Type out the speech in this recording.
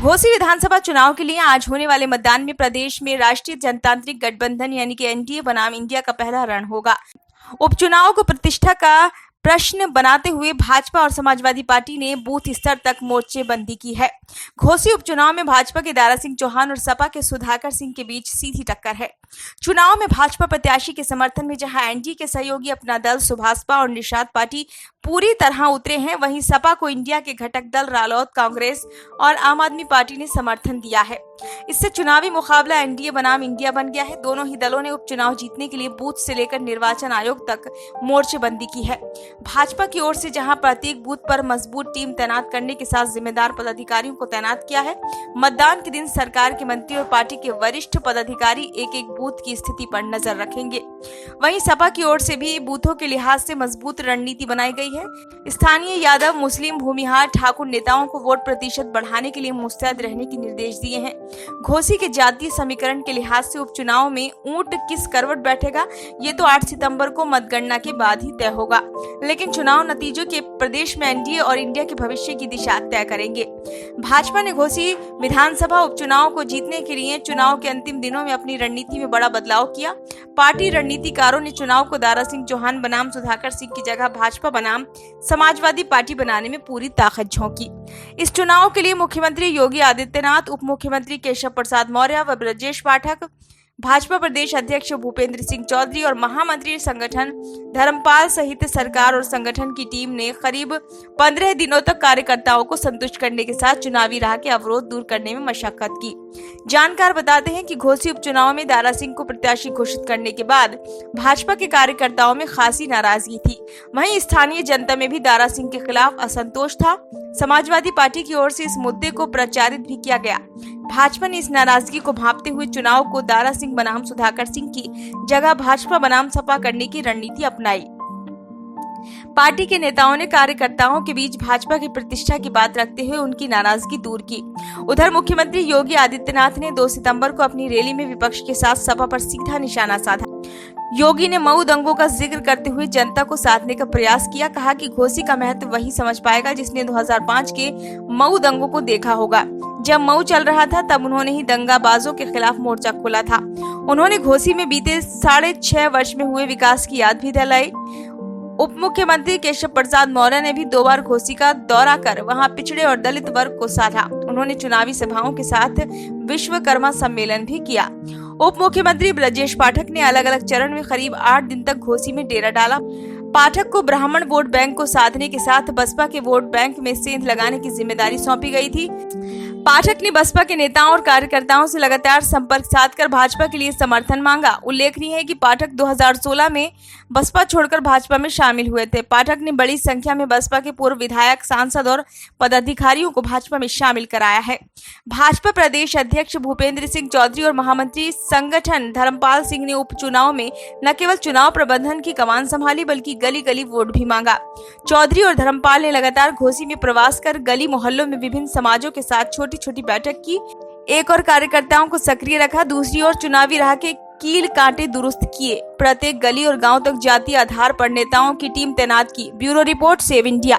घोसी विधानसभा चुनाव के लिए आज होने वाले मतदान में प्रदेश में राष्ट्रीय जनतांत्रिक गठबंधन यानी कि एनडीए बनाम इंडिया का पहला रण होगा। उपचुनाव को प्रतिष्ठा का प्रश्न बनाते हुए भाजपा और समाजवादी पार्टी ने बूथ स्तर तक मोर्चेबंदी की है। घोसी उपचुनाव में भाजपा के दारा सिंह चौहान और सपा के सुधाकर सिंह के बीच सीधी टक्कर है। चुनाव में भाजपा प्रत्याशी के समर्थन में जहां एनडीए के सहयोगी अपना दल सुभाषपा और निषाद पार्टी पूरी तरह उतरे हैं, वहीं सपा को इंडिया के घटक दल रालोद, कांग्रेस और आम आदमी पार्टी ने समर्थन दिया है। इससे चुनावी मुकाबला एनडीए बनाम इंडिया बन गया है। दोनों ही दलों ने उपचुनाव जीतने के लिए बूथ से लेकर निर्वाचन आयोग तक मोर्चेबंदी की है। भाजपा की ओर से जहां प्रत्येक बूथ पर मजबूत टीम तैनात करने के साथ जिम्मेदार पदाधिकारियों को तैनात किया है। मतदान के दिन सरकार के मंत्री और पार्टी के वरिष्ठ पदाधिकारी एक एक बूथ की स्थिति पर नजर रखेंगे। वहीं सपा की ओर से भी बूथों के लिहाज से मजबूत रणनीति बनाई गई है। स्थानीय यादव, मुस्लिम, भूमिहार, ठाकुर नेताओं को वोट प्रतिशत बढ़ाने के लिए मुस्तैद रहने के निर्देश दिए हैं। घोसी के जातीय समीकरण के लिहाज से उपचुनाव में ऊंट किस करवट बैठेगा, ये तो 8 सितंबर को मतगणना के बाद ही तय होगा, लेकिन चुनाव नतीजों के प्रदेश में एनडीए और इंडिया के भविष्य की दिशा तय करेंगे। भाजपा ने घोसी विधानसभा उपचुनाव को जीतने के लिए चुनाव के अंतिम दिनों में अपनी रणनीति में बड़ा बदलाव किया। पार्टी रणनीतिकारों ने चुनाव को दारा सिंह चौहान बनाम सुधाकर सिंह की जगह भाजपा बनाम समाजवादी पार्टी बनाने में पूरी ताकत झोंकी। इस चुनाव के लिए मुख्यमंत्री योगी आदित्यनाथ, उप मुख्यमंत्री केशव प्रसाद मौर्य व ब्रजेश पाठक, भाजपा प्रदेश अध्यक्ष भूपेंद्र सिंह चौधरी और महामंत्री संगठन धर्मपाल सहित सरकार और संगठन की टीम ने करीब 15 दिनों तक कार्यकर्ताओं को संतुष्ट करने के साथ चुनावी राह के अवरोध दूर करने में मशक्कत की। जानकार बताते हैं कि घोसी उपचुनाव में दारा सिंह को प्रत्याशी घोषित करने के बाद भाजपा के कार्यकर्ताओं में खासी नाराजगी थी। वहीं स्थानीय जनता में भी दारा सिंह के खिलाफ असंतोष था। समाजवादी पार्टी की ओर से इस मुद्दे को प्रचारित भी किया गया। भाजपा ने इस नाराजगी को भांपते हुए चुनाव को दारा सिंह बनाम सुधाकर सिंह की जगह भाजपा बनाम सपा करने की रणनीति अपनाई। पार्टी के नेताओं ने कार्यकर्ताओं के बीच भाजपा की प्रतिष्ठा की बात रखते हुए उनकी नाराजगी दूर की। उधर मुख्यमंत्री योगी आदित्यनाथ ने 2 सितंबर को अपनी रैली में विपक्ष के साथ सपा पर सीधा निशाना साधा। योगी ने मऊ दंगों का जिक्र करते हुए जनता को साधने का प्रयास किया। कहा कि घोसी का महत्व वही समझ पाएगा जिसने 2005 के मऊ दंगों को देखा होगा। जब मऊ चल रहा था तब उन्होंने ही दंगाबाजों के खिलाफ मोर्चा खोला था। उन्होंने घोसी में बीते 6.5 वर्ष में हुए विकास की याद भी दिलाई। उप मुख्यमंत्री केशव प्रसाद मौर्य ने भी 2 बार घोसी का दौरा कर वहां पिछड़े और दलित वर्ग को साधा। उन्होंने चुनावी सभाओं के साथ विश्वकर्मा सम्मेलन भी किया। उप मुख्यमंत्री ब्रजेश पाठक ने अलग अलग चरण में करीब 8 दिन तक घोसी में डेरा डाला। पाठक को ब्राह्मण वोट बैंक को साधने के साथ बसपा के वोट बैंक में सेंध लगाने की जिम्मेदारी सौंपी गई थी। पाठक ने बसपा के नेताओं और कार्यकर्ताओं से लगातार संपर्क साधकर भाजपा के लिए समर्थन मांगा। उल्लेखनीय है कि पाठक 2016 में बसपा छोड़कर भाजपा में शामिल हुए थे। पाठक ने बड़ी संख्या में बसपा के पूर्व विधायक, सांसद और पदाधिकारियों को भाजपा में शामिल कराया है। भाजपा प्रदेश अध्यक्ष भूपेंद्र सिंह चौधरी और महामंत्री संगठन धर्मपाल सिंह ने उपचुनाव में न केवल चुनाव प्रबंधन की कमान संभाली बल्कि गली गली वोट भी मांगा। चौधरी और धर्मपाल ने लगातार घोसी में प्रवास कर गली मोहल्लों में विभिन्न समाजों के साथ छोटी छोटी बैठक की। एक और कार्यकर्ताओं को सक्रिय रखा, दूसरी ओर चुनावी राह के कील कांटे दुरुस्त किए। प्रत्येक गली और गांव तक जातीय आधार पर नेताओं की टीम तैनात की। Bureau report, save India.